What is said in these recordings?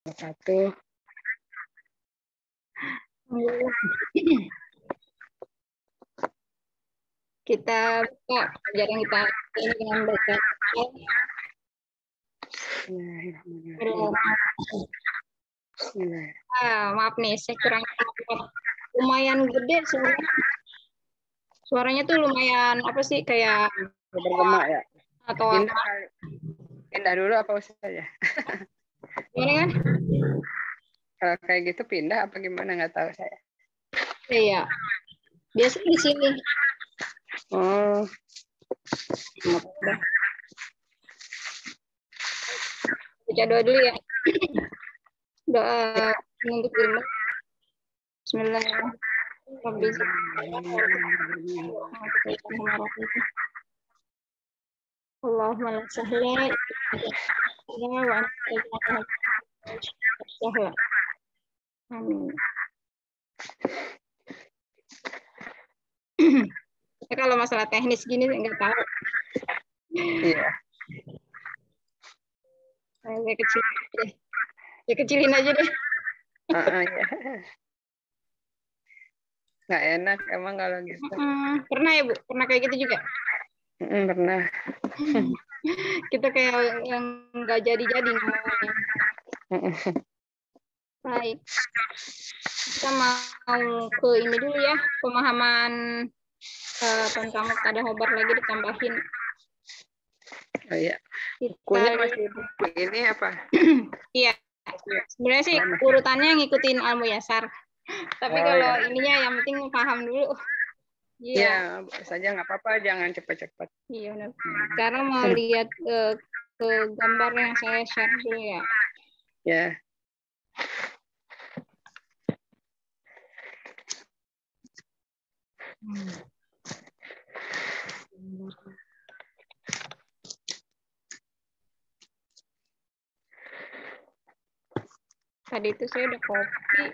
wabarakatuh. Kita buka pelajaran kita ini dengan baca. Maaf nih, saya kurang lumayan gede suaranya. Suaranya tuh lumayan apa sih kayak bergema ya? Atau pindah dulu apa usah ya? Gimana kan? Kalau kayak gitu pindah apa gimana nggak tahu saya. Iya. Biasa di sini. Oh. Baca doa dulu ya. Doa untuk ilmu. Bismillahirrahmanirrahim. Allahumma la sahla illa sahla. Amin. Ya, kalau masalah teknis gini nggak tahu. Iya. Saya kecil deh. Ya kecilin aja deh. Ya. Nggak enak emang kalau gitu. Pernah ya Bu? Pernah kayak gitu juga? Pernah. Kita kayak yang nggak jadi-jadi ngomongnya. Baik. Kita mau ke ini dulu ya, pemahaman tentang Muqtada Khobar lagi ditambahin. Oh iya. Bukunya masih ini apa? Iya. Sebenarnya sih urutannya ngikutin Al-Muyassar. Tapi kalau ininya yang penting paham dulu. Iya, saja nggak apa-apa, jangan cepat-cepat. Iya benar. Sekarang mau lihat ke gambar yang saya share dulu ya. Ya. Tadi itu saya udah copy.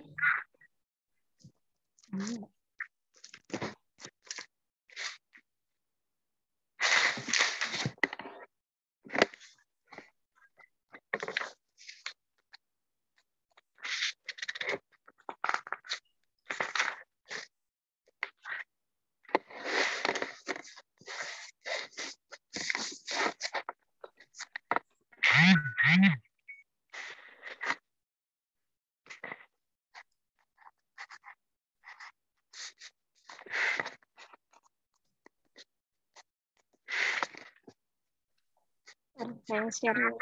Saya share dulu.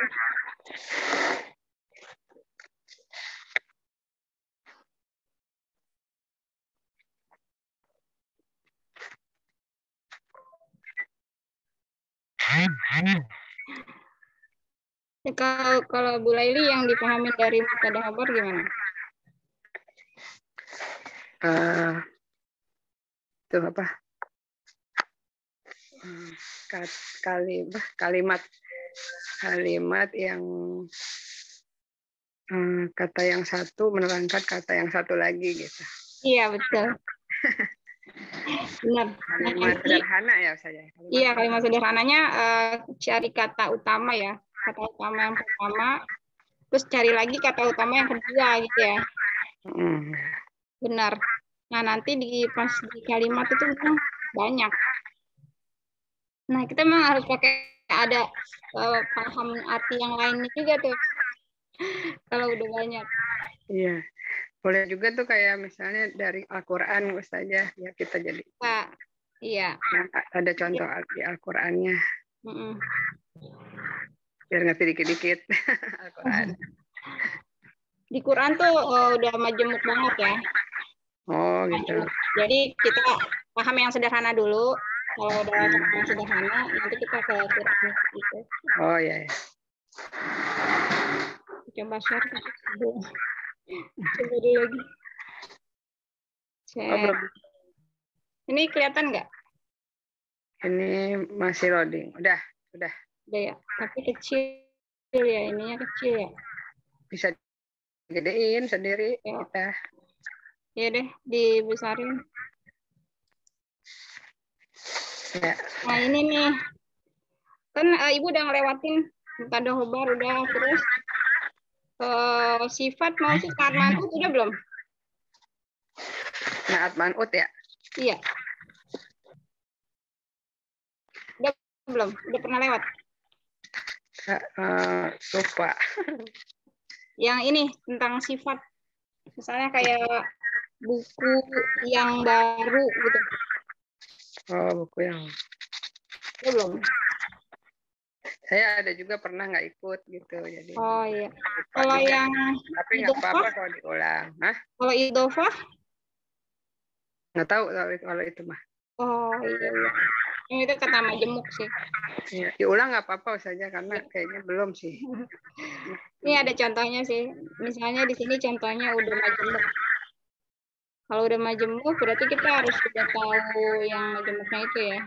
Ya, kalau Bu Laili yang dipahami dari Muqtada Khobar gimana? Itu apa? Kalimat yang kata yang satu menerangkan kata yang satu lagi gitu. Iya betul. Benar. Kalimat sederhana ya saya. Iya, kalimat sederhananya cari kata utama ya, kata utama yang pertama, terus cari lagi kata utama yang kedua gitu ya. Benar. Nah nanti pas di kalimat itu memang banyak. Nah kita memang harus pakai ada paham arti yang lainnya juga tuh. Kalau udah banyak. Iya. Boleh juga tuh kayak misalnya dari Al-Quran saja ya kita jadi. Iya. Ada contoh di Al-Qurannya. Biar ngerti dikit-dikit Al-Quran. Di Quran tuh udah majemuk banget ya. Oh gitu. Jadi kita paham yang sederhana dulu. Kalau udah yang sederhana, nanti kita ke Quran gitu. Oh iya. Coba share. Coba dulu lagi. Share. Ini kelihatan nggak? Ini masih loading. Udah. Udah ya. Tapi kecil ya, ininya kecil ya. Bisa gedein sendiri ya. Kita. Ya deh, dibesarin. Ya. Nah ini nih, kan Ibu udah ngelewatin Muqtada Khobar udah, terus Sifat mau sih Kak Manut udah belum? Naat manut ya? Iya. Udah belum? Udah pernah lewat? Lupa. Yang ini tentang sifat. Misalnya kayak buku yang baru gitu. Oh, buku yang. Udah belum? Saya ada juga pernah nggak ikut gitu. Jadi. Oh iya. Kalau yang tapi nggak apa-apa kalau diulang. Hah? Kalau idofah? Nggak tahu kalau itu mah. Oh iya iya. Yang itu kata majemuk sih. Ya, diulang nggak apa-apa saja karena kayaknya belum sih. Ini ada contohnya sih. Misalnya di sini contohnya udah majemuk. Kalau udah majemuk berarti kita harus sudah tahu yang majemuknya itu ya.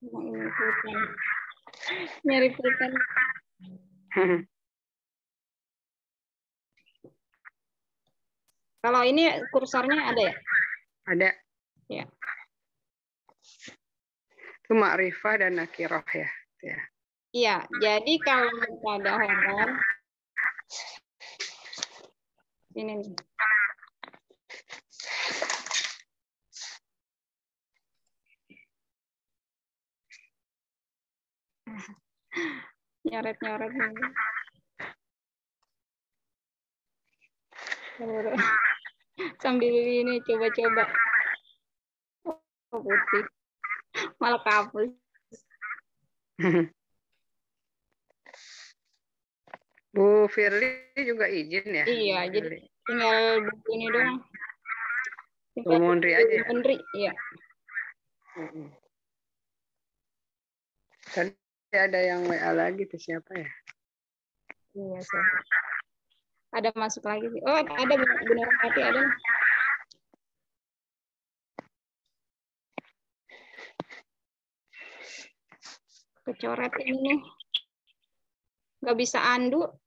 Nah, ini pulpen. Nyari pulpen. Kalau ini kursornya ada ya? Ada. Ya. Itu ma'rifah dan nakiroh ya. Iya, jadi kalau pada horor ini nih. Nyoret-nyoret nih. Sambil ini coba-coba. Oh, putih. Malah kapus. Bu Firly juga izin ya? Iya, jadi tinggal buku ini doang. Bu Mundri aja. Bu Mundri, iya. Tadi ada yang WA lagi tuh siapa ya? Iya, siapa? Ada masuk lagi sih. Oh, ada benar hati ada. Kecoret ini nih. Nggak bisa undo.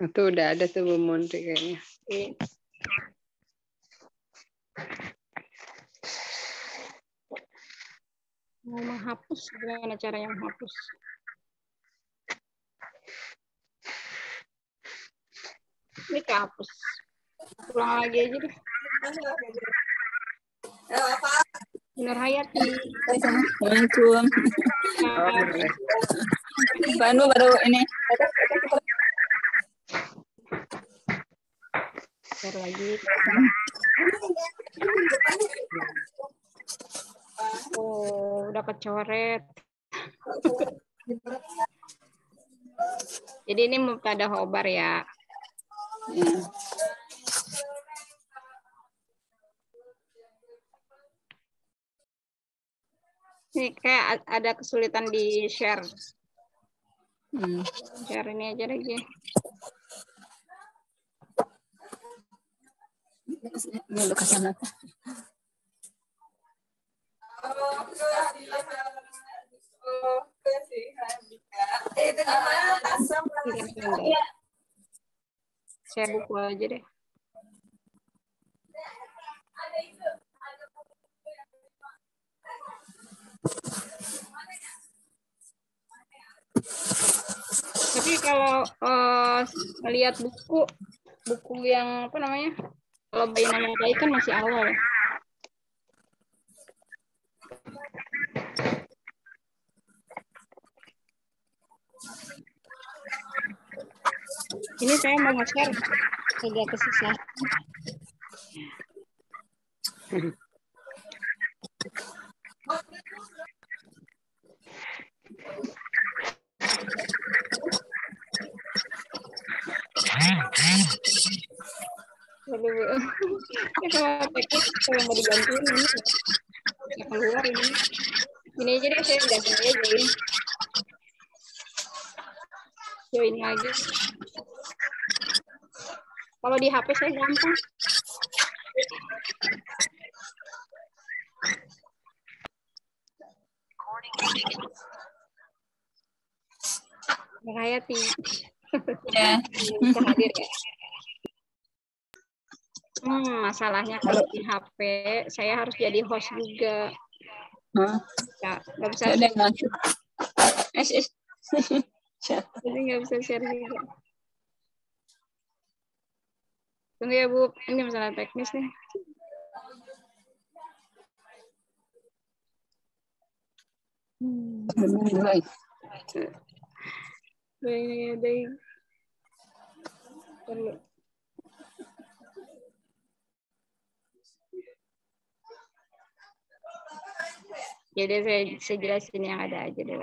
Itu udah ada tuh Bu Mundri kayaknya. Iya. Mau menghapus, gimana caranya menghapus? Ini kehapus. Ulang lagi aja deh. Nur Hayati. Assalamualaikum. Baru ini. Share lagi. Oh, udah kecoret. Jadi ini mubtada khobar ya. Ini kayak ada kesulitan di share. Share ini aja lagi. Ini lu kasih apa? Share buku aja deh. Tapi kalau lihat buku yang apa namanya? Kalau Bainal Baik kan masih awal. Ini saya mau nge-share agak kesusahan. Aduh, kalau mau dibantuin ini ya keluar ini. Ini aja deh, saya udah saya join lagi. Kalau di HP saya gampang. Hayati. Ya. Bisa hadir ya. Masalahnya kalau di HP saya harus jadi host juga. Hah? Nggak bisa. Ada nggak? Jadi nggak bisa share juga. Tunggu ya Bu, ini masalah teknis nih. Baik. Baik. Perlu. Jadi saya jelasin yang ada aja dulu.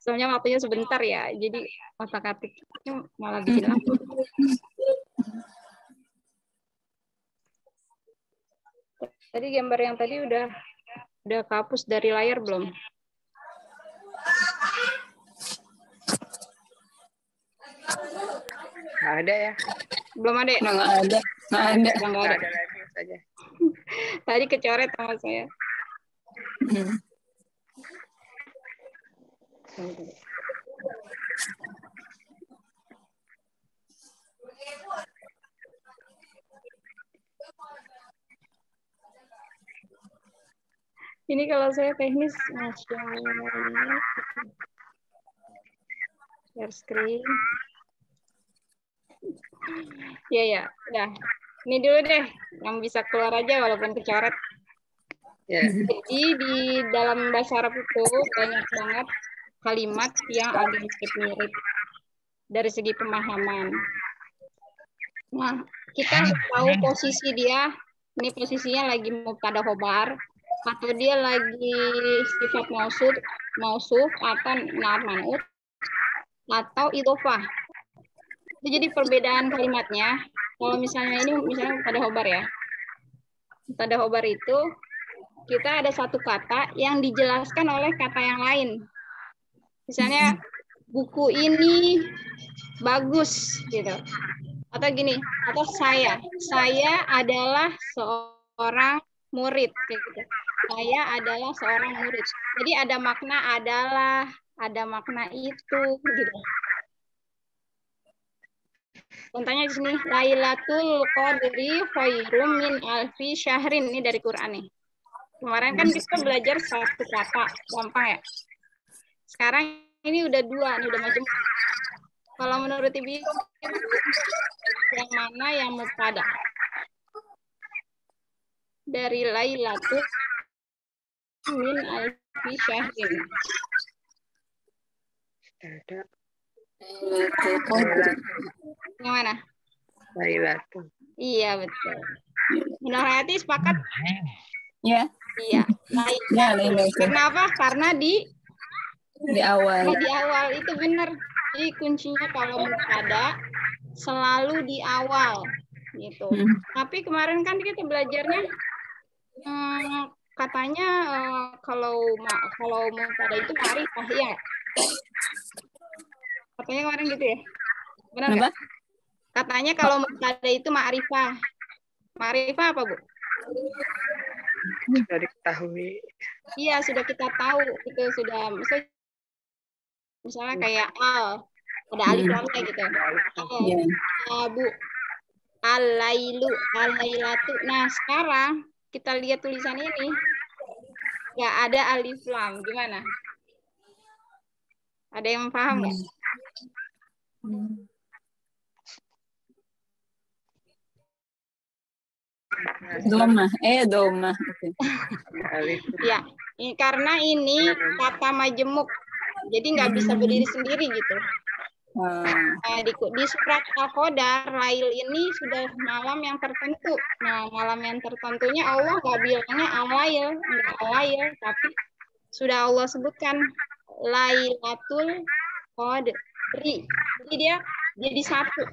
Soalnya waktunya sebentar ya, jadi otak-atiknya malah bikin lama. Tadi gambar yang tadi udah kehapus dari layar belum? Nggak ada ya? Belum ada ya? Nggak ada. Nggak ada lagi saja. Tadi kecoret sama saya. Ini kalau saya teknis, share screen. Ya, udah. Ini dulu deh, yang bisa keluar aja walaupun kecoret. Ya. Jadi di dalam bahasa Arab itu banyak banget kalimat yang ada mirip-mirip dari segi pemahaman. Nah, kita tahu posisi dia, ini posisinya lagi mubtada khobar, atau dia lagi sifat mausuf atau na'at man'ut, atau idhofah. Jadi perbedaan kalimatnya, kalau misalnya ini mubtada khobar ya. Mubtada khobar itu kita ada satu kata yang dijelaskan oleh kata yang lain. Misalnya buku ini bagus gitu. Atau gini, atau saya adalah seorang murid gitu. Saya adalah seorang murid. Jadi ada makna adalah, ada makna itu gitu. Contohnya di sini Lailatul Qadri khairum min alfi syahrin, ini dari Quran nih. Kemarin kan kita belajar satu kata, gampang ya. Sekarang ini udah dua, ini udah macam. Kalau menurut Ibu, yang mana yang mubtada? Dari Lailatul min alfi syahrin. Ada. Yang mana? Lailatul. Iya, betul. Nur Hayati sepakat? Ya. Iya. Lailatul. Kenapa? Karena di awal. Di awal itu benar. Jadi kuncinya kalau mubtada selalu di awal gitu. Tapi kemarin kan kita belajarnya katanya kalau mubtada itu ma'rifah ya. Katanya kemarin gitu ya. Benar nggak? Katanya kalau mubtada itu ma'rifah. Ma'rifah apa, Bu? Sudah diketahui. Iya, sudah kita tahu. Itu sudah misalnya kayak ada alif lamnya gitu. Bu, al-lailu, al-lailatu. Nah, sekarang kita lihat tulisan ini. Nggak ada alif lam. Gimana? Ada yang paham nggak? Doma. Ya, karena ini kata majemuk. Jadi nggak bisa berdiri sendiri gitu. Di surat Al-Qadar, Lail ini sudah malam yang tertentu. Nah, malam yang tertentunya Allah nggak bilangnya Al-Lail, nggak Al-Lail, tapi sudah Allah sebutkan Lailatul Qadri. Jadi dia jadi satu.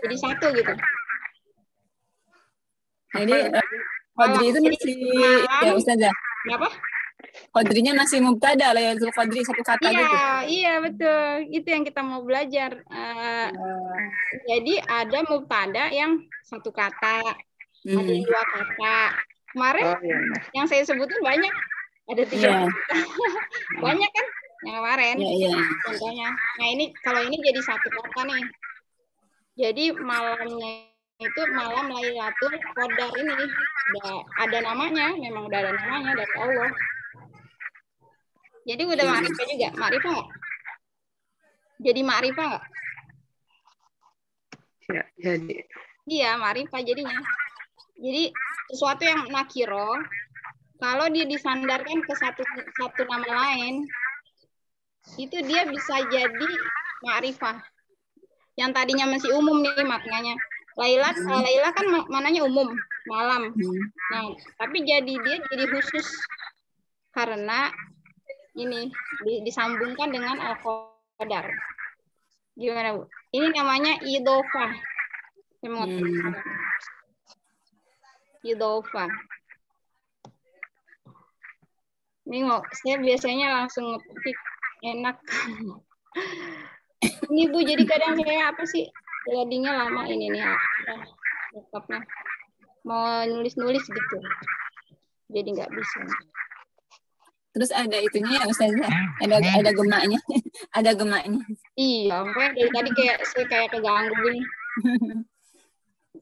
Jadi satu gitu. Jadi Qadri itu masih ya Ustazah. Kenapa? Qadrinya masih mubtada, Lailatul Qadri satu kata gitu. Iya betul. Itu yang kita mau belajar. Jadi ada mubtada yang satu kata, ada dua kata. Kemarin yang saya sebutin banyak, ada 3 kata. Banyak kan yang kemarin. Contohnya. Nah ini kalau ini jadi satu kata nih. Jadi malamnya itu malam Lailatul Qadar ini. Udah ada namanya, memang udah ada namanya dari Allah. Jadi udah ma'rifah juga. Ma'rifah nggak? Jadi ma'rifah nggak? Ya, jadi. Iya, ma'rifah jadinya. Jadi sesuatu yang nakiro, kalau dia disandarkan ke satu nama lain, itu dia bisa jadi ma'rifah. Yang tadinya masih umum nih maknanya. Laila kan maknanya umum, malam. Nah, tapi dia jadi khusus karena ini disambungkan dengan Al-Qadar. Gimana, Bu? Ini namanya idhofah. Idhofah. Ini saya biasanya langsung ngetik enak. Ini Bu, jadi kadang saya apa sih? Loadingnya lama ini nih. Laptopnya. Mau nulis-nulis gitu. Jadi nggak bisa. Terus ada itunya ya Ustazah, ada gemaknya, ada gemaknya. Iya, makanya dari tadi saya kayak keganggu gini.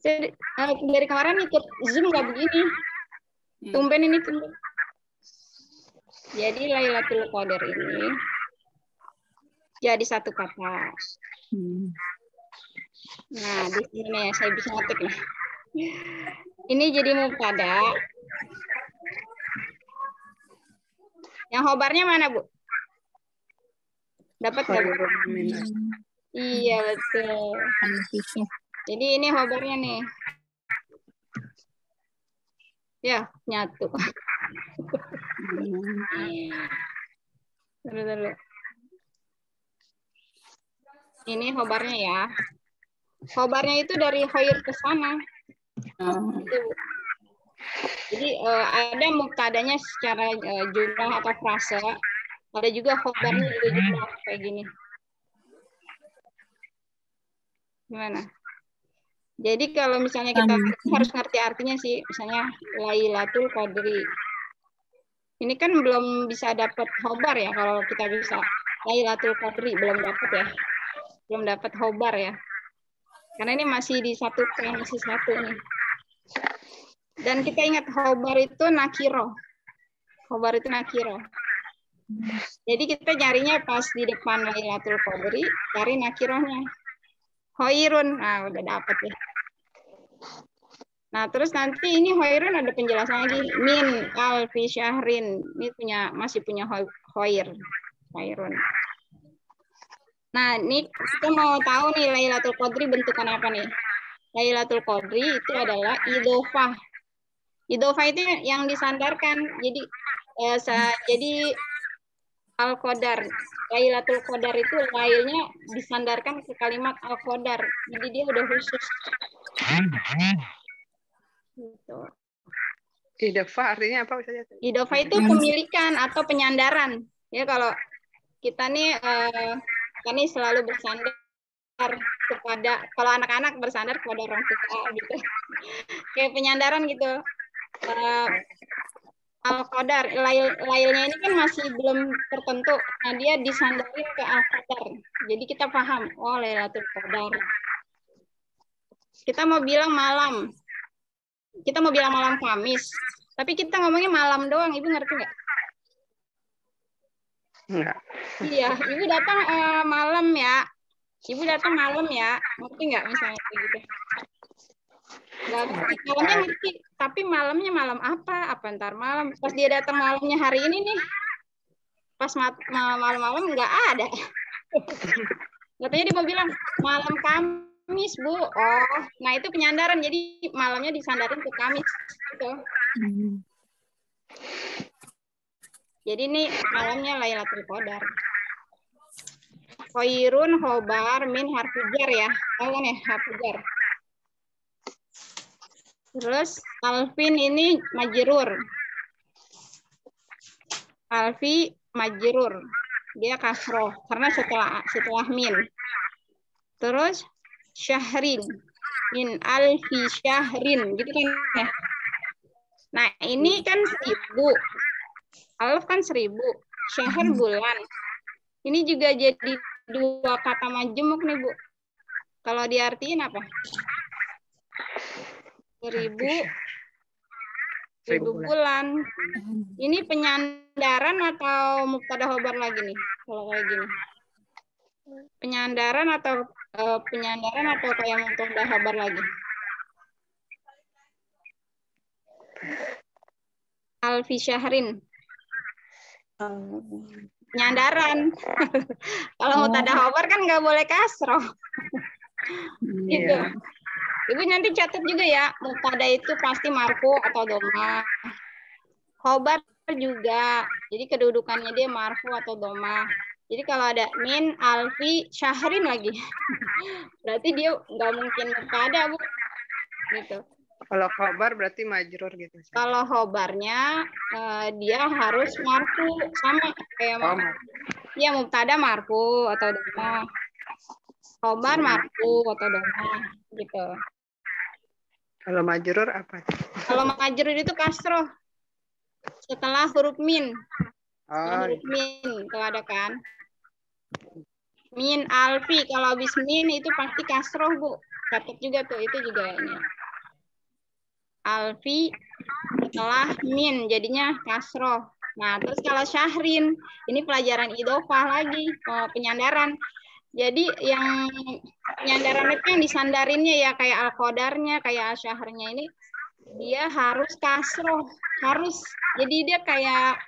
Saya dari kemarin ikut Zoom nggak begini. Tumben ini tumben. Jadi Lailatul Qadar ini jadi satu kata. Nah, di sini saya bisa ngetik nih. Ini jadi mubtada. Yang khobarnya mana, Bu? Dapat nggak, Bu? Iya, betul. Jadi ini khobarnya nih. Ya, nyatu. Terus. Ini khobarnya ya. Khobarnya itu dari khair ke sana. Jadi ada mubtadanya secara jumlah atau frase, ada juga khobarnya juga jumlah kayak gini. Gimana? Jadi kalau misalnya kita harus ngerti artinya sih, misalnya Lailatul Qadri. Ini kan belum bisa dapat khobar ya, kalau kita bisa Lailatul Qadri belum dapat ya, belum dapat khobar ya. Karena ini masih disatukan, masih satu nih. Dan kita ingat khobar itu nakiro. Khobar itu nakiro. Jadi kita nyarinya pas di depan Lailatul Qadri, cari nakirohnya. Khairun. Nah, udah dapet ya. Nah, terus nanti ini khairun ada penjelasan lagi. Min alfi syahrin. Ini masih punya khair. Khairun. Nah, ini kita mau tahu nih Lailatul Qadri bentukan apa nih? Lailatul Qadri itu adalah idhofah. Idhofah itu yang disandarkan. Jadi Al-Qadar. Lailatul Qadar itu lailnya disandarkan ke kalimat Al-Qadar. Jadi dia udah khusus. Gitu. Idhofah artinya apa Ustazah? Idhofah itu pemilikan atau penyandaran. Ya kalau kita nih selalu bersandar kepada, kalau anak-anak bersandar kepada orang tua gitu. Kayak penyandaran gitu. Al-Qadar, lailnya ini kan masih belum tertentu. Nah, dia disandarin ke Al-Qadar. Jadi kita paham, oh Lailatul Qadar. Kita mau bilang malam. Kita mau bilang malam Kamis. Tapi kita ngomongnya malam doang. Ibu ngerti nggak? Enggak. Iya, Ibu datang malam ya. Ibu datang malam ya. Ngerti nggak misalnya gitu? Nggak ngerti. Malamnya ngerti. Tapi malamnya malam apa? Apa ntar malam? Pas dia datang malamnya hari ini nih. Pas malam-malam nggak ada. Katanya dia mau bilang malam Kamis, Bu. Oh, nah itu penyandaran. Jadi malamnya disandarin ke Kamis. Gitu. Jadi ini malamnya Lailatul Qadar. Khairun khobar min harfujar ya. Tahu kan ya harfujar. Terus alfin ini majrur. Alfi majrur. Dia kasroh karena setelah min. Terus syahrin min alfi syahrin gitu kan ya. Nah, ini kan 1000. Alf kan 1000. Syahr bulan. Ini juga jadi 2 kata majemuk nih, Bu. Kalau diartiin apa? 1000 bulan. Ini penyandaran atau mubtada khobar lagi nih? Kalau kayak gini. Penyandaran atau kayak mubtada khobar lagi? Alfi Syahrin. Penyandaran. Kalau mubtada khobar kan nggak boleh kasroh. Gitu. Ibu nanti catat juga ya, mubtada itu pasti marfu atau doma. Khobar juga, jadi kedudukannya dia marfu atau doma. Jadi kalau ada min alfi syahrin lagi, berarti dia nggak mungkin mubtada, Bu. Gitu. Kalau khobar berarti majrur gitu. Kalau khobarnya dia harus marfu, sama kayak ya mubtada marfu atau doma. Khobar marfu atau doma, gitu. Kalau majrur apa? Kalau majrur itu kasroh setelah huruf min. Huruf min kalau ada kan. Min alfi kalau habis min itu pasti kasroh, Bu. Catat juga tuh, itu juga ini. Alfi setelah min jadinya kasroh. Nah, terus kalau syahrin, ini pelajaran idhofah lagi, penyandaran. Jadi yang penyandaran itu yang disandarinnya ya kayak al-qadarnya, kayak al-syahrnya ini dia harus kasroh, harus. Jadi dia kayak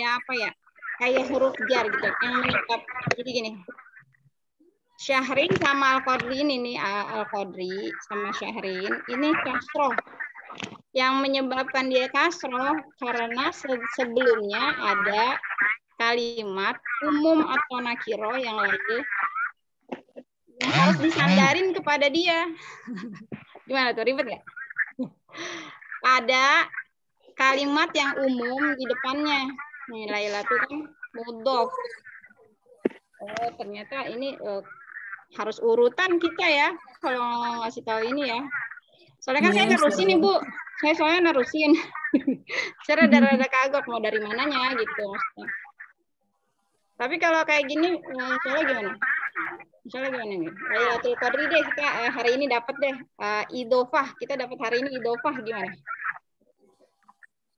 apa ya? Kayak huruf jar gitu yang menyebab. Jadi gini. Syahrin sama al-qadri ini nih, al-qadri sama syahrin ini kasroh. Yang menyebabkan dia kasroh karena sebelumnya ada kalimat umum atau nakiro yang lagi yang harus disandarin kepada dia. Gimana tuh, ribet nggak? Ada kalimat yang umum di depannya. Nih, Lailatul kan mudhof. Oh, ternyata ini harus urutan kita ya kalau ngasih tahu ini ya. Soalnya kan saya nerusin nih, Bu. Saya soalnya nerusin. Saya rada-rada kagok mau dari mananya gitu maksudnya. Tapi kalau kayak gini, misalnya gimana? Misalnya gimana nih? Lailatul Qadri deh, kita hari ini dapat deh idhofah. Kita dapat hari ini idhofah gimana?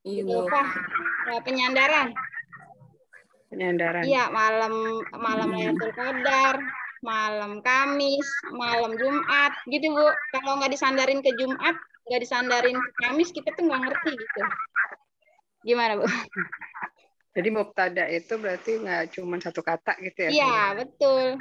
Idhofah, penyandaran. Penyandaran. Iya, malam Lailatul Qadar, malam Kamis, malam Jumat, gitu Bu. Kalau nggak disandarin ke Jumat, nggak disandarin ke Kamis, kita tuh nggak ngerti gitu. Gimana Bu? Jadi mubtada itu berarti nggak cuma satu kata gitu ya? Iya, betul.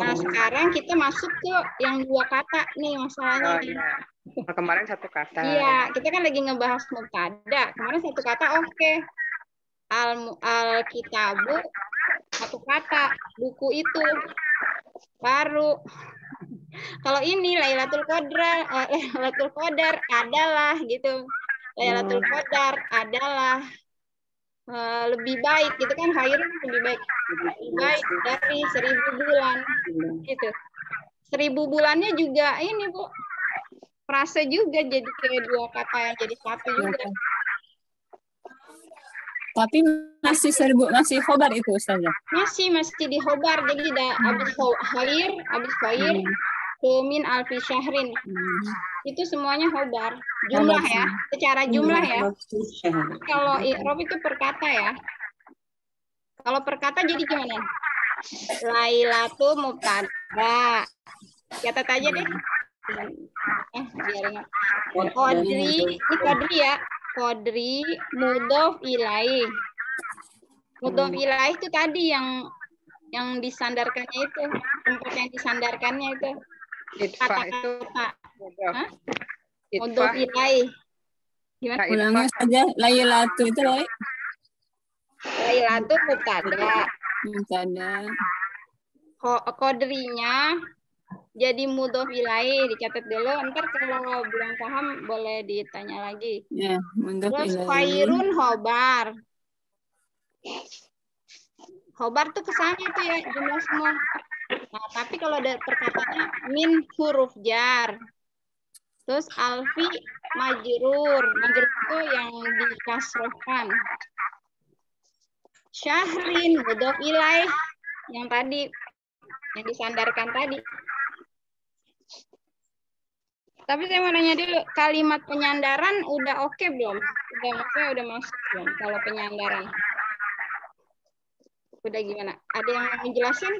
Nah, sekarang kita masuk ke yang dua kata nih masalahnya. Iya. Nah, kemarin satu kata. Iya, kita kan lagi ngebahas mubtada. Kemarin satu kata oke. Al-kitabu satu kata, buku itu. Baru. Kalau ini Lailatul Qadar adalah gitu. Lailatul Qadar adalah lebih baik gitu kan, khairun lebih baik dari 1000 bulan gitu. 1000 bulannya juga ini Bu, frase juga jadi kayak dua kata yang jadi satu juga. Tapi masih khobar itu Ustazah? Masih di khobar, jadi udah habis khair ke min alfi syahrin. Itu semuanya khobar. Jumlah ya, secara jumlah ya. Kalau i'rab itu per kata ya. Kalau per kata jadi gimana? Lailatul mubtada. Catat aja deh. Biar ingat. Qadri, ini Qadri ya. Qadri mudhof ilaih. Mudhof ilaih itu tadi yang disandarkannya itu, tempat yang disandarkannya itu. Kata-kata. Mudhof ilaih. Gimana? Ulangnya saja Lailatul itu baik. Lailatul mubtada. Qadrinya jadi mudhof ilaih, dicatat dulu. Ntar kalau belum paham boleh ditanya lagi. Ya, terus khairun khobar. Khobar tuh kesannya tuh ya jumlah semua. Nah, tapi kalau ada perkataannya min huruf jar. Terus alfi majrur. Majrur itu yang dikasrohkan. Syahrin mudhof ilaih yang tadi yang disandarkan tadi. Tapi saya mau nanya dulu, kalimat penyandaran udah oke belum? Maksudnya udah masuk belum? Kalau penyandaran, udah gimana? Ada yang mau menjelasin?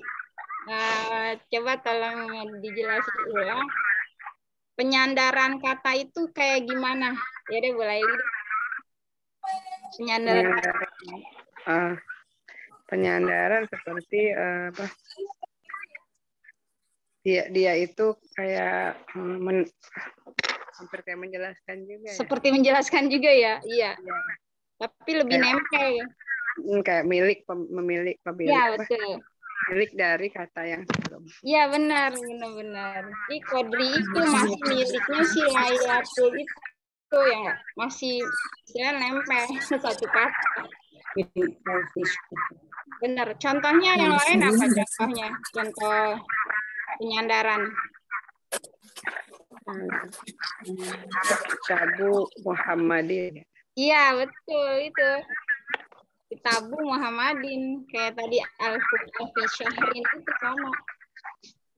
Coba tolong dijelasin ulang. Penyandaran kata itu kayak gimana? Ya deh, boleh deh. Penyandaran. Penyandaran seperti apa? Dia itu kayak hampir kayak menjelaskan juga ya. Seperti menjelaskan juga ya, iya. Ya. Tapi lebih kayak, nempel ya. Kayak memilih pemilik. Ya, betul. Milik dari kata yang sebelum. Iya benar. Jadi Kodri itu masih miliknya si Lailatul itu yang masih nempel satu kata. Benar. Contohnya yang lain apa contohnya? Contoh penyandaran. Kitabu Muhammadin. Iya betul itu. Kitabu Muhammadin kayak tadi Al-Fuqah fi Syahrin itu sama.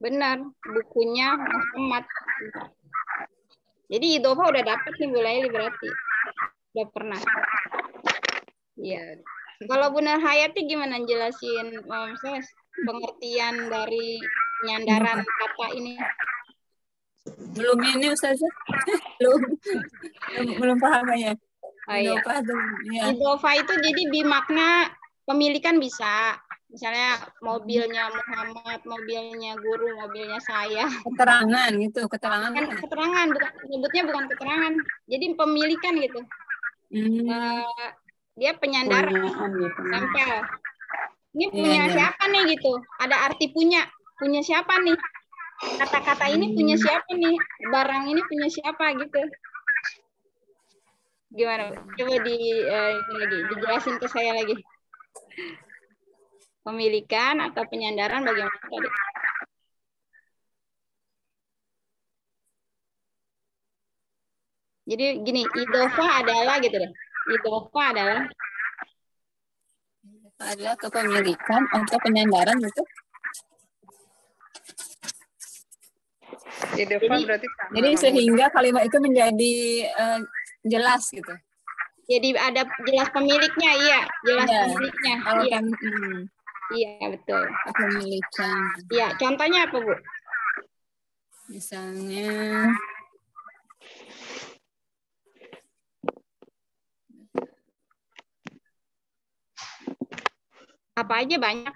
Benar, bukunya Muhammad. Jadi idhofah udah dapet nih Bu Laili berarti. Udah pernah. Iya. Kalau Bunda Hayati gimana jelasin pengertian dari penyandaran kata ini? Belum ini Ustazah. belum paham ya. Idhofah itu jadi bimakna pemilikan bisa. Misalnya mobilnya Muhammad, mobilnya guru, mobilnya saya. Keterangan gitu, keterangan. Keterangan, nyebutnya bukan keterangan. Jadi pemilikan gitu. Dia penyandaran, nempel. Ini punya siapa nih gitu? Ada arti punya siapa nih? Kata-kata ini punya siapa nih? Barang ini punya siapa gitu? Gimana? Coba dijelasin ke saya lagi. Pemilikan atau penyandaran bagaimana tadi? Jadi gini, idhofah adalah gitu deh. Idhofah adalah kepemilikan atau penyandaran gitu. Jadi sehingga kalimat itu menjadi jelas gitu. Jadi ada jelas pemiliknya, iya, jelas pemiliknya. Iya. Iya, betul. Pemilikan. Iya, contohnya apa, Bu? Misalnya apa aja banyak.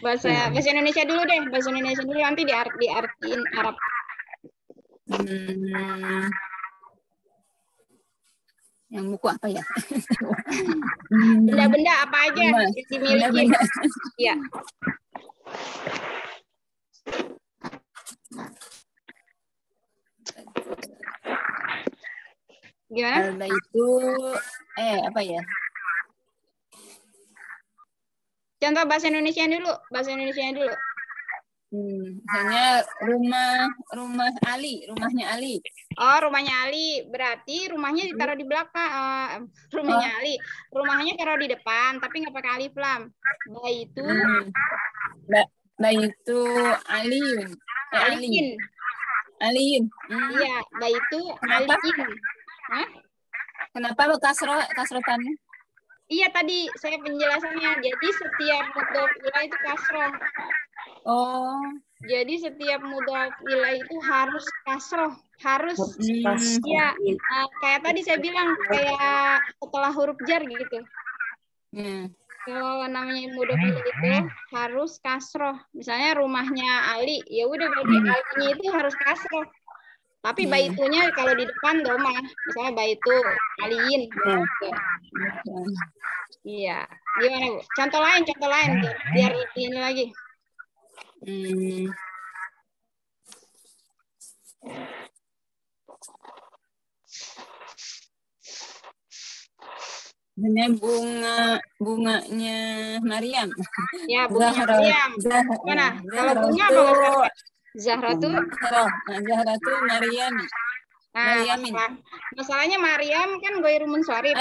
bahasa Indonesia dulu deh, bahasa Indonesia dulu nanti diartiin Arab. Yang buku apa ya? Benda-benda apa aja yang dimiliki. Iya. Gimana? Itu apa ya? Contoh bahasa Indonesia dulu, Misalnya rumah Ali, rumahnya Ali. Oh, rumahnya Ali. Berarti rumahnya ditaruh di belakang. Rumahnya Ali. Rumahnya taruh di depan, tapi nggak pakai alif lam. Baitu. Baitu Aliun. Aliin. Iya, baitu Aliin. Hah? Kenapa kasrotannya? Iya, tadi saya penjelasannya. Jadi setiap mudhof ilaih itu kasroh. Oh. Jadi setiap mudhof ilaih itu harus kasroh, harus ya kayak tadi saya bilang kayak setelah huruf jar gitu. Kalau namanya mudhof ilaih itu harus kasroh. Misalnya rumahnya Ali, ya udah berarti alinya itu harus kasroh. Tapi baitunya kalau di depan domah, misalnya baitu aliin. Iya. Gimana, Bu? Contoh lain biar ini lagi. Ini bunganya Maryam. Ya, bunganya Maryam. Mana? Kalau bunga apa? Zahratu Maryam. Masalahnya Maryam kan ghairu munsharif.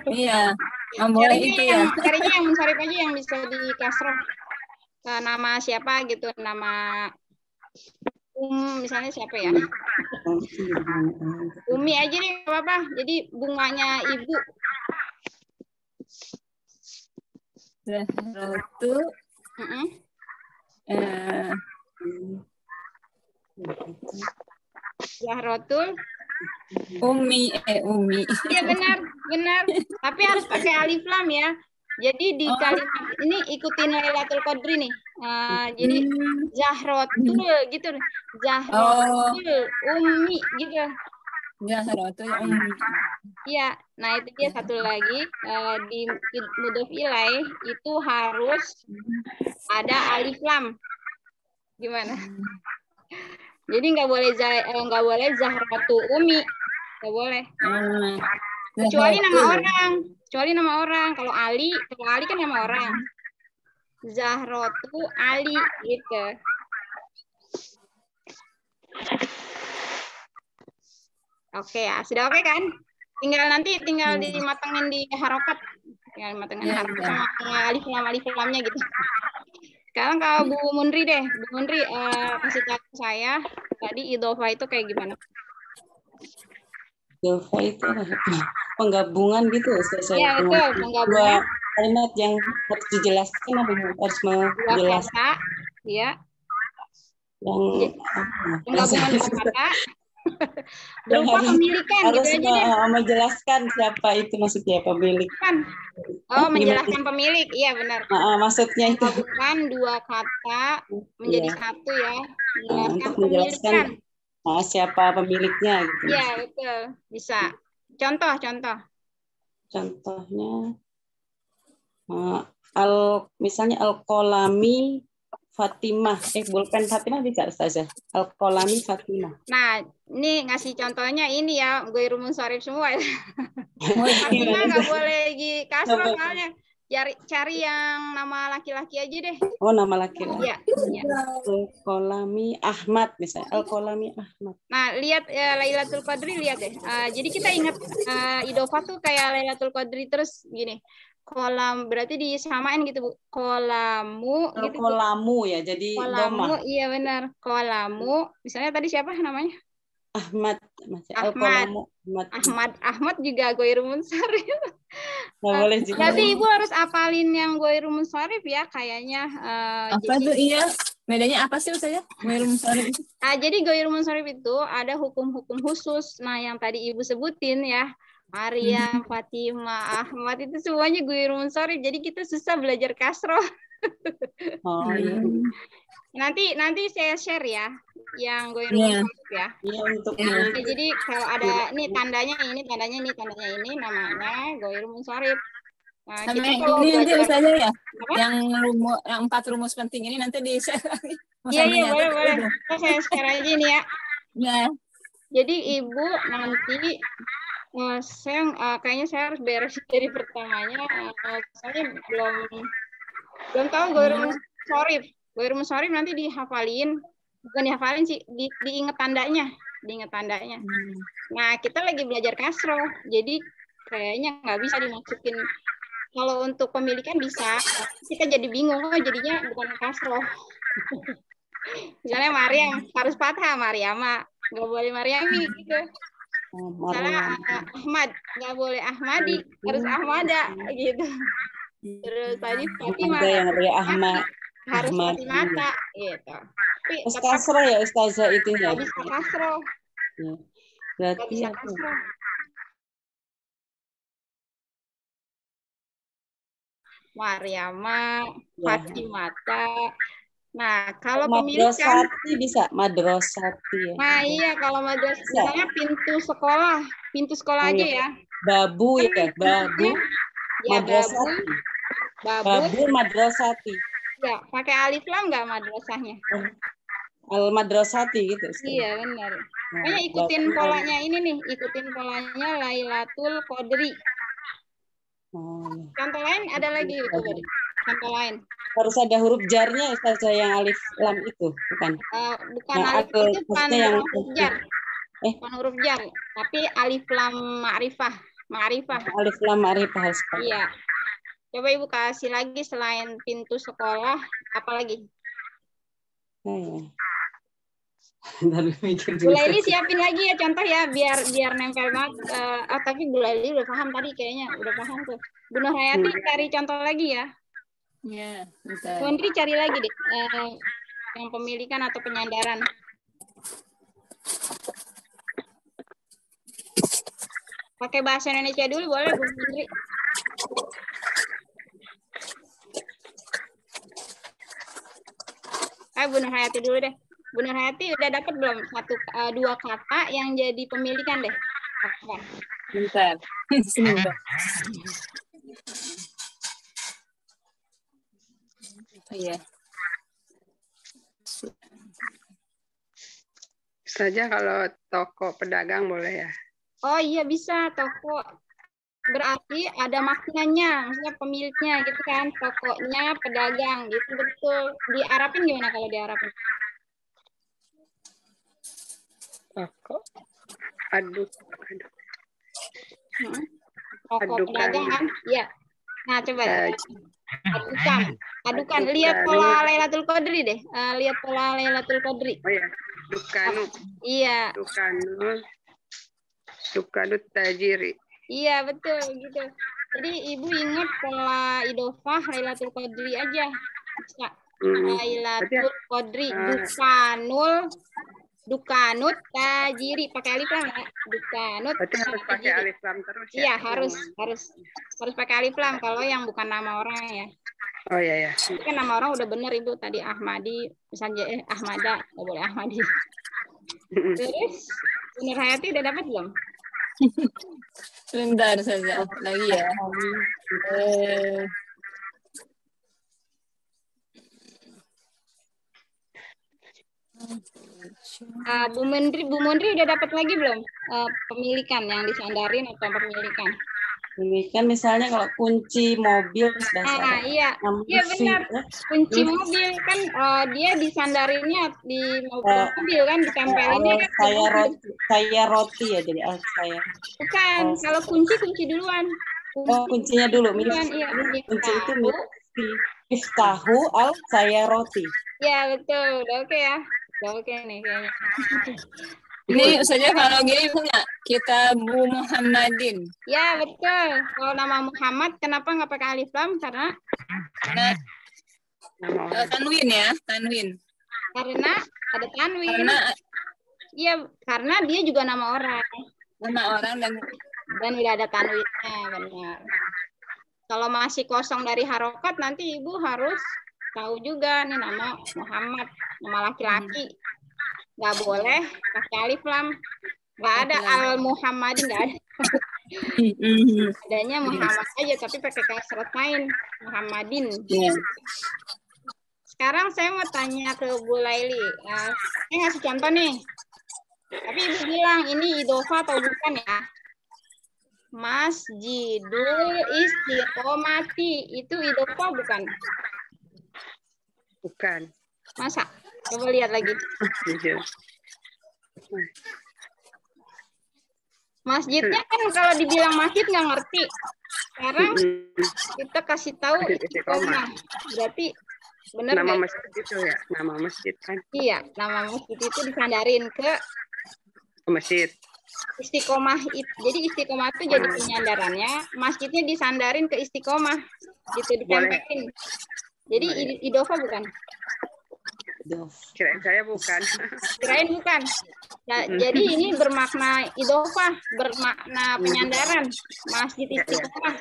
Iya. Boleh itu ya. Carinya yang munsharif aja yang bisa di kasroh. Nama siapa gitu, nama misalnya siapa ya? Umi aja deh, nggak apa-apa. Jadi bunganya ibu. Zahrotu. Zahrotul. Umi. Iya benar. Tapi harus pakai alif lam ya. Jadi di kalimat ini ikutin Lailatul Qadri nih. Jadi Zahrotul gitu. Zahrotul Umi gitu. Zahrotul Umi. Iya, nah itu dia satu lagi di mudhof ilaih itu harus ada alif lam. Gimana? Jadi nggak boleh Zahratu Umi, nggak boleh. Kecuali nama orang. Kalau Ali kan nama orang. Zahratu Ali gitu. Oke ya, sudah oke kan? Tinggal dimatengin di harokat. Tinggal dimatengin harokat sama alif lamnya gitu. Sekarang kalau Bu Munri deh. Bu Munri kasih tahu saya tadi idhofah itu kayak gimana? Idhofah itu penggabungan gitu Ustazah. Iya, betul, penggabungan. Dua kalimat yang harus dijelaskan apa harus menjelaskan. Dua kata, ya. Yang penggabungan dua kata. Berupa pemilikan harus gitu aja deh. Menjelaskan siapa itu maksudnya pemilik. Menjelaskan pemilik, iya benar. Maksudnya itu. Bukan dua kata menjadi satu ya. Untuk menjelaskan siapa pemiliknya gitu. Iya betul, bisa. Contohnya misalnya Al-Qalami Fatimah, bulpen Fatimah bisa Ustazah. Al-Qalami Fatimah. Nah, ini ngasih contohnya ini ya, gue rumus sharif semua. Fatimah nggak boleh di kasroh soalnya. Cari yang nama laki-laki aja deh. Oh, nama laki-laki. Iya. Al-Qalami Ahmad misalnya. Al-Qalami Ahmad. Nah, lihat Lailatul Qadri, lihat deh. Jadi kita ingat idhofah tuh kayak Lailatul Qadri terus gini. Kolam berarti disamain gitu Bu. Kolamu gitu. Kolamu ya, jadi kolamu, iya benar. Kolamu, misalnya tadi siapa namanya? Ahmad. Ahmad juga Ghairul Munsharif. Boleh juga. Berarti Ibu harus apalin yang Ghairul Munsharif ya kayaknya. Apa tuh iya? Bedanya apa sih Ustazah? Ghairul Munsharif itu? Jadi Ghairul Munsharif itu ada hukum-hukum khusus. Nah, yang tadi Ibu sebutin ya. Maryam, Fatimah, Ahmad itu semuanya Ghairul Munsharif. Jadi kita susah belajar kasroh. Iya. Nanti saya share ya yang Ghairul Munsharif ya. Iya untuk jadi kalau ada nih tandanya ini namanya Ghairul Munsharif. Nah, sama kita ini nanti Ustazah ya. Yang 4 rumus penting ini nanti di share. Iya boleh. Saya share aja ini ya. Ya. Jadi Ibu nanti kayaknya saya harus beres dari pertamanya. Soalnya belum tahu Ghairul Munsharif. Ghairul Munsharif nanti dihafalin, bukan dihafalin sih, diinget tandanya. Nah, kita lagi belajar kasroh, jadi kayaknya nggak bisa dimasukin. Kalau untuk pemilikan bisa, kita jadi bingung, jadinya bukan kasroh. Misalnya Maryam, harus fathah, Maryama. Nggak boleh Maryami, gitu. Misalnya Ahmad, nggak boleh Ahmadi, harus Ahmada, gitu. Terus tadi Fatimah, harus Fatimata, gitu. Tapi kasroh ya Ustazah itu ya? Bisa kasroh. Ya. Berarti bisa kasroh. Maryama, Fatimata. Nah, kalau pemilikan bisa madrasati ya. Nah, iya kalau madrasah misalnya pintu sekolah aja ya. Babu ya, babu. Ya, madrasati. Babu madrasati. Ya, pakai alif lam nggak madrasahnya? Al-madrasati gitu. Iya, benar. Pokoknya ikutin polanya ini nih, Lailatul Qadri. Contoh lain ada lagi itu tadi. Contoh lain. Harus ada huruf jarnya Ustazah yang alif lam itu, bukan? Bukan alif itu bukan huruf jar. Bukan huruf jar, tapi alif lam ma'rifah. Alif lam ma'rifah harus. Iya. Coba Ibu kasih lagi selain pintu sekolah, apa lagi? Baru mikir Bu juga. Laili siapin lagi ya contoh ya biar nempel banget. Tapi Bu Laili udah paham tadi kayaknya udah paham tuh. Bu Nur Hayati cari contoh lagi ya. Ya, bentar. Bu Andri cari lagi deh yang pemilikan atau penyandaran. Pakai bahasa Indonesia dulu boleh Bu Andri. Bu Nur Hayati dulu deh. Bu Nur Hayati udah dapat belum dua kata yang jadi pemilikan deh? Apa? Bentar. Sini bentar. Oh, iya. Saja kalau toko pedagang boleh ya. Oh iya bisa toko. Berarti ada maknanya, maksudnya pemiliknya gitu kan, tokonya, pedagang gitu betul. Diarapin gimana kalau diarapin? Toko. Toko pedagang kan? Iya. Nah coba adukan. Lihat pola Lailatul Qadri deh. Lihat pola Lailatul Qadri. Oh ya, dukanu. Iya. Dukanut tajiri. Iya betul gitu. Jadi ibu ingat pola idofah Lailatul Qadri aja. Bisa. Lailatul Qadri dukanut tajiri pakai alif lam ya. Dukanut. Berarti harus pakai alif lam terus ya? Iya harus pakai alif lam kalau yang bukan nama orang ya. Oh iya ya. Itu kan nama orang udah bener ibu tadi Ahmadi misalnya Ahmada nggak boleh Ahmadi. Terus Nur Hayati udah dapat belum? Sebentar saja lagi ya. Bu Mundri udah dapat lagi belum pemilikan yang disandarin atau pemilikan? Pemilikan misalnya kalau kunci mobil iya benar. Kunci mobil kan dia disandarinnya di mobil kan ditempelinnya kan. Saya roti ya jadi saya. Bukan, kalau kunci duluan. Kuncinya dulu. Iya, kunci itu Miftahu al saya roti. Ya betul, udah oke ya. Udah oke nih kayaknya. Ini saja kalau gini punya Kitabu Muhammadin. Ya betul. Kalau nama Muhammad kenapa nggak pakai alif lam? Karena tanwin ya, tanwin. Karena ada tanwin. Iya, karena dia juga nama orang. Nama orang dan udah ada tanwinnya, benar. Kalau masih kosong dari harokat nanti ibu harus tahu juga nih nama Muhammad, nama laki-laki. Nggak boleh pakai alif lam. Nggak ada al-Muhammadin, nggak ada. Adanya Muhammad aja, tapi pakai kasrat main. Muhammadin. Sekarang saya mau tanya ke Bu Laili. Saya ngasih contoh nih. Tapi ibu bilang ini idofah atau bukan ya? Masjidul Istiqomati. Itu idofah bukan? Bukan. Masa? Coba lihat lagi. Masjidnya kan kalau dibilang masjid nggak ngerti. Sekarang kita kasih tahu istiqomah. Berarti benar nama masjid itu ya? Nama masjid kan? Iya, nama masjid itu disandarin ke masjid. Istiqomah. Jadi istiqomah itu jadi penyandarannya. Masjidnya disandarin ke istiqomah. Gitu ditempelin. Jadi idofah bukan? Kirain saya bukan. Kirain bukan. Nah, jadi ini bermakna idofah, bermakna penyandaran. Masjid istiqomah.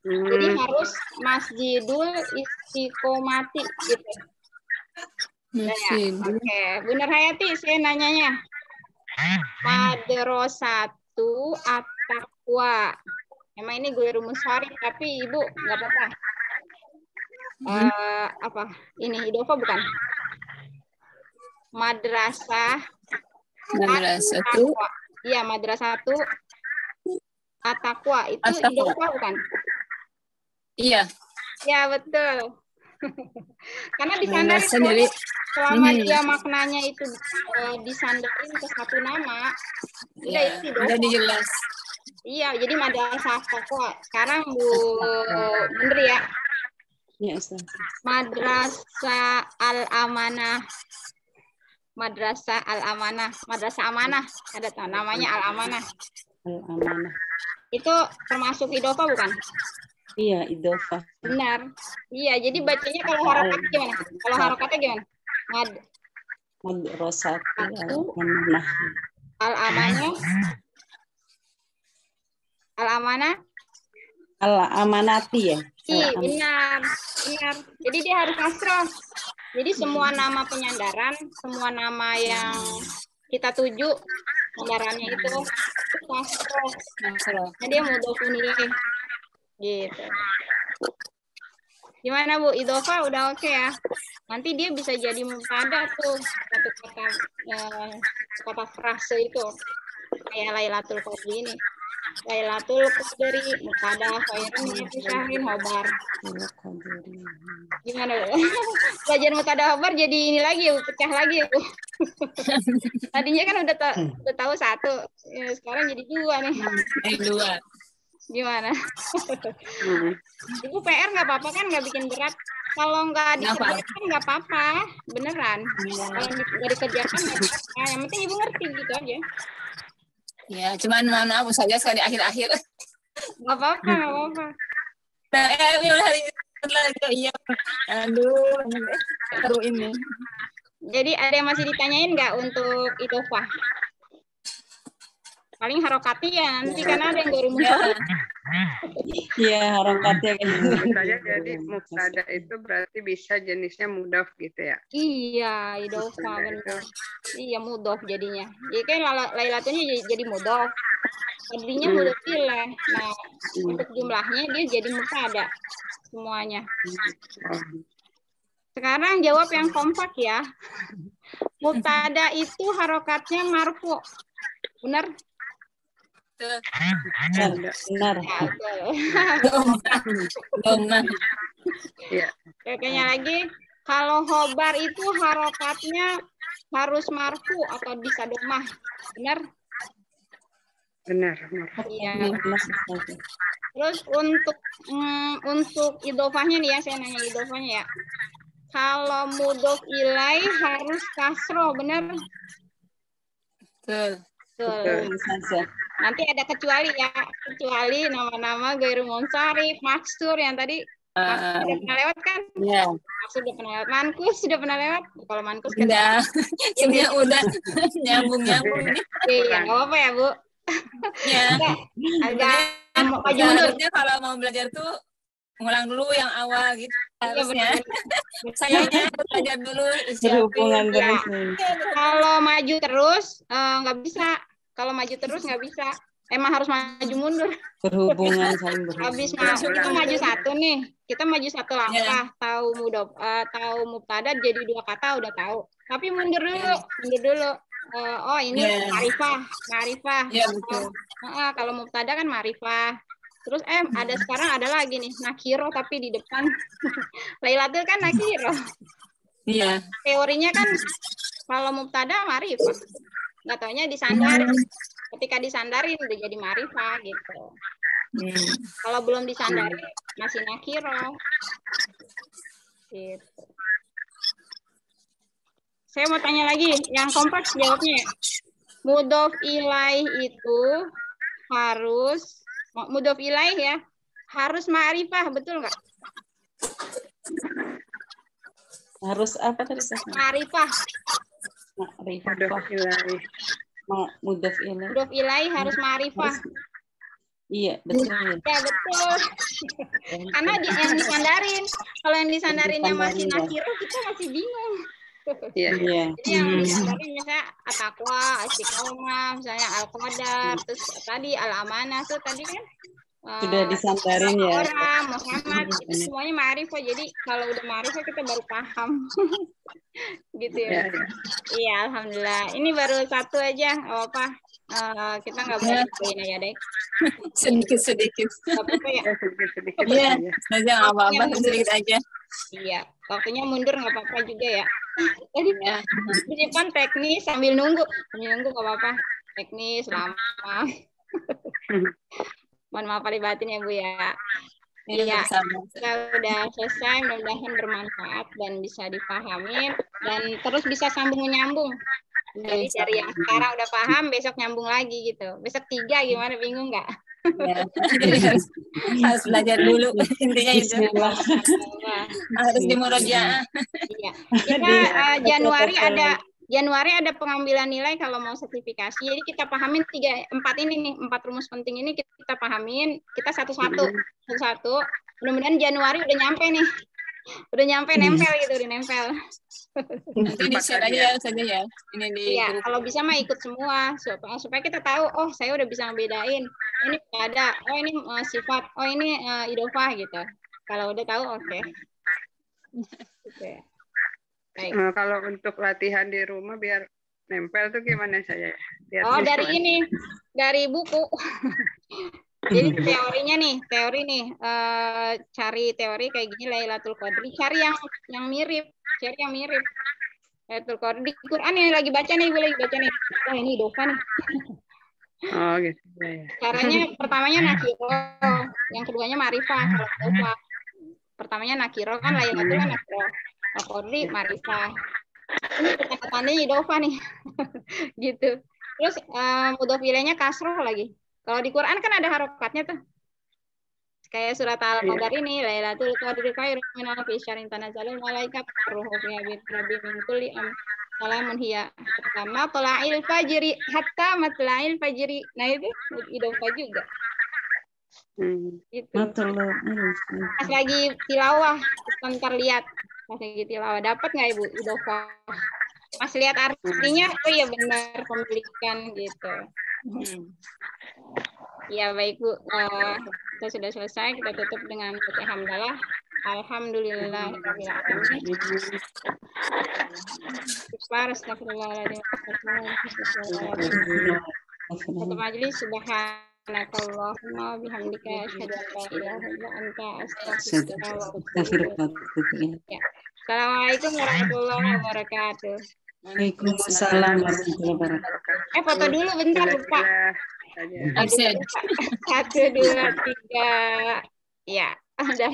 Jadi harus Masjidul Istiqomati gitu. Oke, Bu Nur Hayati, saya nanyanya. Madrasatu at-taqwa. Emang ini gue rumus syarif, tapi ibu nggak apa-apa. Apa? Ini idofah bukan? Madrasah Madrasatu. Iya, madrasatu at-taqwa itu idofah bukan? Iya. Ya, betul. Karena disandarin selama dia maknanya itu disandarin ke satu nama, udah itu udah dijelas. Iya, jadi madrasah taqwa. Sekarang Bu Menteri ya. Ya, Ustaz. Madrasah al-amanah. Madrasah Al-Amanah. Madrasah Amanah. Ada namanya Al-Amanah. Al-Amanah. Itu termasuk idofah bukan? Iya, idofah. Benar. Iya, jadi bacanya kalau harokatnya gimana? Kalau harokatnya gimana? Madrasati Al-Amanah. Al-Amanah. Al-Amanah. Al-Amanati ya? Iya, benar. Benar. Jadi dia harus kasroh. Jadi semua nama penyandaran, semua nama yang kita tuju, sandarannya itu kasroh. Nah, dia mudhofun ilaih. Gitu. Gimana Bu? Idofah udah oke ya? Nanti dia bisa jadi mubtada tuh satu kata frase itu kayak Lailatul Qadri ini. Lailatul Qadri mubtada khairun min syahrin khobar. Gimana Bu? Belajar mubtada khobar jadi ini lagi ya, pecah lagi ya Bu. Tadinya kan udah tahu satu, ya, sekarang jadi dua nih. Dua. Gimana? Ibu PR nggak apa-apa kan, nggak bikin berat. Kalau nggak dikerjakan nggak apa-apa, beneran. Kalau nggak dikerjakan nggak apa-apa. Yang penting ibu ngerti gitu aja. Ya, cuman maaf saja sekali di akhir-akhir. Nggak apa-apa, nggak apa-apa. Nah, hari lagi iya. Aduh, baru ini. Jadi ada yang masih ditanyain nggak untuk idofah? Paling harokati ya nanti karena ada yang baru muncul. Iya, harokatnya kan. Misalnya jadi mubtada itu berarti bisa jenisnya mudhaf gitu ya. Iya, idofah benar. Iya, mudhof jadinya. Jadi kan Lailatunnya jadi mudhof. Qadrinya mudhof ilaih. Nah, untuk jumlahnya dia jadi mubtada semuanya. Sekarang jawab yang kompak ya. Mubtada itu harokatnya marfu. Benar? Benar. Ya. Kayaknya lagi, kalau khobar itu harokatnya harus marfu atau bisa domah. Benar? Benar. Iya. Terus untuk idofahnya nih ya, saya nanya idofahnya ya. Kalau mudhof ilaih harus kasroh, benar? Betul. Nanti ada kecuali ya, kecuali nama-nama ghairu munsharif, maksur yang tadi sudah pernah lewat kan? Iya. Maksud sudah pernah lewat, mankus sudah pernah lewat. Kalau mankus kan udah nyambung ini. Iya, nggak apa-apa ya Bu. Ya. Agak maju mundur. Kalau mau belajar tuh ngulang dulu yang awal gitu. Harusnya. Sayangnya belajar dulu. Berhubungan terus. Kalau maju terus nggak bisa. Kalau maju terus nggak bisa. Emang harus maju mundur. Berhubungan saling berhubungan. Habis kita maju satu nih. Kita maju satu langkah. Tahu tahu mubtada jadi dua kata udah tahu. Tapi mundur dulu. Oh ini ma'rifah. Ya, betul. Kalau mubtada kan ma'rifah. Terus sekarang ada lagi nih nakiro tapi di depan. Lailatul kan nakiro. Iya. Teorinya kan kalau mubtada ma'rifah. Nggak taunya disandarin. Ketika disandarin udah jadi ma'rifah gitu. Kalau belum disandarin masih nakiro. Gitu. Saya mau tanya lagi, yang kompleks jawabnya ya. Mudhof ilaih itu harus mudhof ilaih ya, harus ma'rifah, betul nggak? Harus apa tadi? Ma'rifah. Mudhof ilaih. Mudhof ilaih harus ma'rifah. Iya, betul. Ya, betul. Karena yang disandarin. Kalau yang disandarinnya masih nakiro, kita masih bingung. Iya. Jadi yang disandarin misalnya at-taqwa, istiqomah, misalnya al-qadar, terus tadi al-amanah tuh tadi kan sudah disandarin ya. Orang, Muhammad, itu semuanya ma'rifah. Jadi kalau udah ma'rifah kita baru paham. Gitu ya. Iya, alhamdulillah. Ini baru satu aja, apa? Kita nggak boleh poin aja deh. Sedikit. Nggak apa-apa ya. Sedikit. Iya, saja apa-apa sedikit aja. Iya, waktunya mundur nggak apa-apa juga ya. Tadi di depan teknis sambil nunggu nggak apa-apa. Teknis lama. Mohon maaf lahir batin ya Bu ya. Iya, sama. kita udah selesai, mudah-mudahan bermanfaat dan bisa dipahamin dan terus bisa sambung menyambung. Jadi dari yang sekarang udah paham, besok nyambung lagi gitu. Besok 3 gimana, bingung nggak? Ya. Jadi harus belajar dulu intinya itu. Bismillah. Harus dimurojaah. Iya. Kita Januari ada pengambilan nilai kalau mau sertifikasi. Jadi kita pahamin 4 ini nih, 4 rumus penting ini kita pahamin, kita satu-satu. Mudah-mudahan Januari udah nyampe nih. Udah nyampe nempel gitu, udah nempel. Nanti di-share aja ya saja ya. Ini di Iya, grup. kalau bisa mah ikut semua supaya kita tahu, oh saya udah bisa ngebedain. Ini ada, oh ini sifat, oh ini idofah gitu. Kalau udah tahu oke. Oke. Baik. Nah, kalau untuk latihan di rumah biar nempel tuh gimana saya? Biar Oh, bisa dari ini, dari buku. Jadi teorinya nih, cari teori kayak gini Lailatul Qadri, cari yang mirip, Lailatul Qadri di Quran ini lagi baca nih, Ibu lagi baca nih. Oh, ini idofah nih. Oh, gitu. Ya. Caranya pertamanya nakiro, yang keduanya ma'rifah. Kalau idofah, pertamanya nakiro kan Lailatul kan nakiro. Qadri ma'rifah. Ini kata-katanya idofah nih. Gitu. Terus mudhof ilaihnya kasroh lagi. Kalau di Quran kan ada harokatnya tuh. Kayak surat Al-Qadar ini, Lailatul Qadri khairun min alfi syahrin tanazzalul malaikat ruhu fiha bi min kulli amr salamun hiya hatta matla'il fajri hatta matla'il fajri. Nah itu idofah juga. Gitu. Pas lagi tilawah, ntar lihat. Pas lagi tilawah, dapat nggak Ibu idofah? Pas lihat artinya, oh iya benar pemilikan gitu. Ya baik Bu, kita sudah selesai. Kita tutup dengan baca hamdalah. Alhamdulillahirabbil alamin. Astagfirullahaladzim. Satu majelis subhanakallahumma bihamdika asyhadu an la ilaha illa anta astaghfiruka wa atubu ilaik. Ya. Assalamualaikum warahmatullahi wabarakatuh. Waalaikumsalam warahmatullahi wabarakatuh. Foto dulu bentar lupa. 1, 2, 3. Ya, ada.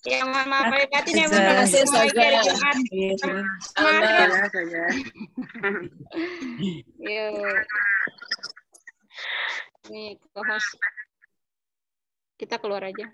Ya, mohon maaf lahir batin ya Bu. Semua hari Jumat. Semangat. Yuk. Nih, co-host. Kita keluar aja.